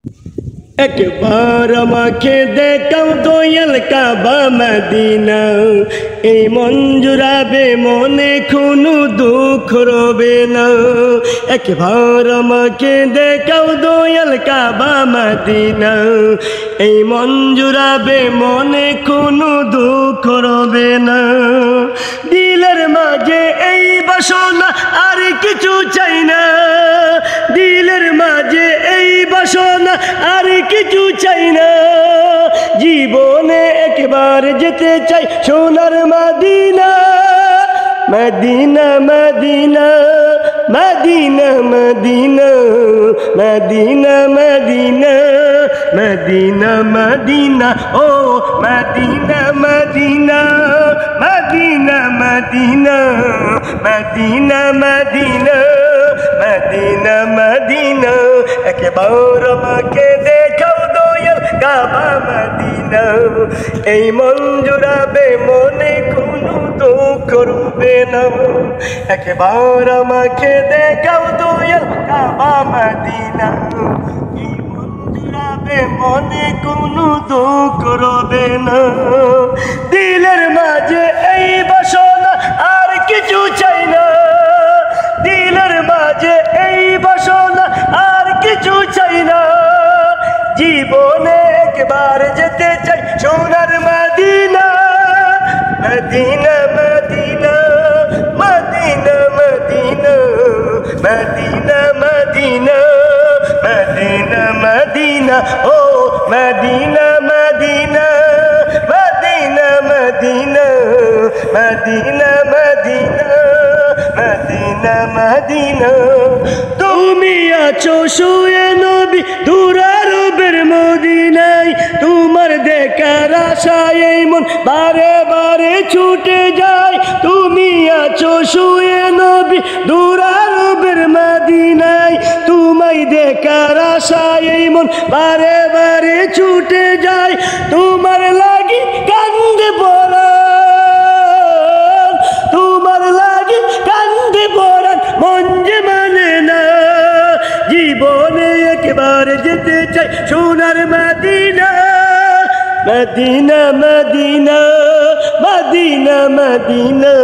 একবার আমাকে দেখাও দয়াল কাবা মদিনা, এই মন জুড়াবে মনে কোনো দুঃখ রবে না। একবার আমাকে দেখাও দয়াল কাবা মদিনা, এই মন জুড়াবে মনে কোনো দুঃখ রবে না। দিলের মাঝে এই বাসনা আর কিছু চাই না, দিলের মাঝে এই বাসনা আর কিছু চাই না। জীবনে একবার যেতে চাই সোনার Medina, Medina Medina Medina Medina Medina Medina Medina Medina ও Medina Medina Medina Medina Medina Medina Medina Medina. একবার আমাকে দেখাও দয়াল কাবা মদিনা, এই মন জুড়াবে মনে কোনো দুঃখ রবে না। একবার আমাকে দেখাও দয়াল কাবা মদিনা, এই মন জুড়াবে মনে কোনো দুঃখ রবে না। দিলের মাঝে এই বাসনা আর কিছু চাই না, দিলের মাঝে এই বাসনা আর কিছু চাই না। জীবনে একবার যেতে চাই সোনার Medina, Medina Medina Medina Medina Medina Medina Medina Medina ও Medina Medina Medina Medina Medina Medina Medina Medina. তুমি আছো শুয়ে নবী দুরারবের মদিনায়, তোমার দেখার আশায় এই মন বারে বারে ছুটে যায়। তুমি আছো শুয়ে নবী দুরারবের মদিনায়, তোমায় দেখার আশায় এই মন বারে বারে ছুটে যায়। তোমার লাগি কান্দে পরাণ, তোমার লাগি কান্দে পরাণ মন যে মানে না। জীবনে একবার যেতে চাই সোনার Medina, Medina Medina Medina Medina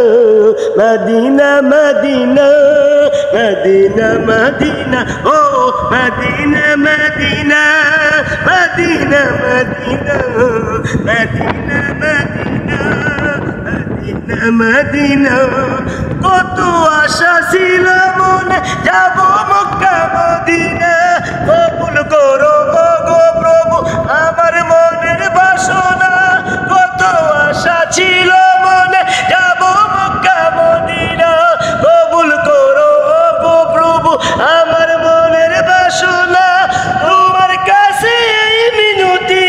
Medina Medina Medina Medina ও Medina Medina Medina Medina Medina Medina Medina Medina. কত আশা ছিল মনে যাব মক্কা মদিনা, কবুল করো গো প্রভু আমার মনের বাসনা। কত আশা ছিল মনে যাব মক্কা মদিনা, কবুল করো গো প্রভু আমার মনের বাসনা। তোমার কাছে এই মিনতি,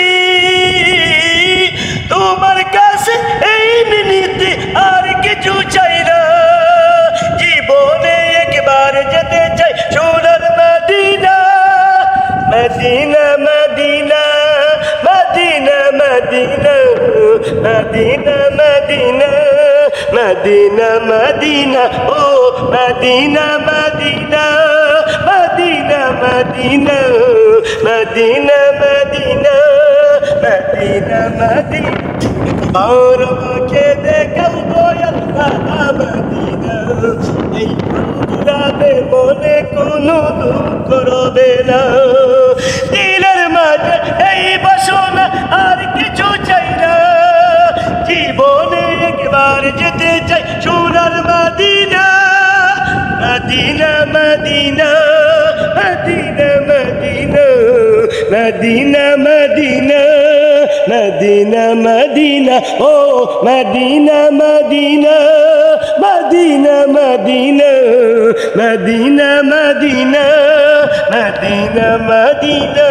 তোমার কাছে এই মিনতি আর কিছু চাই না। জীবনে একবার যেতে চাই সোনার Medina, Medina Medina Medina Medina Medina Medina Medina Medina ও Medina Medina Medina Medina Medina Medina Medina Medina. আর আমাকে দেখাও দয়াল কাবা মদিনা, এই মনে মনে কোনো দুঃখ রবে না। দিলের মাঝে এই বাসনা আর কিছু চাই না। জীবনে একবার যেতে চাই সোনার Medina, Medina Medina Medina Medina Medina Medina Medina Medina ও Medina Medina Medina Medina Medina Medina Medina Medina.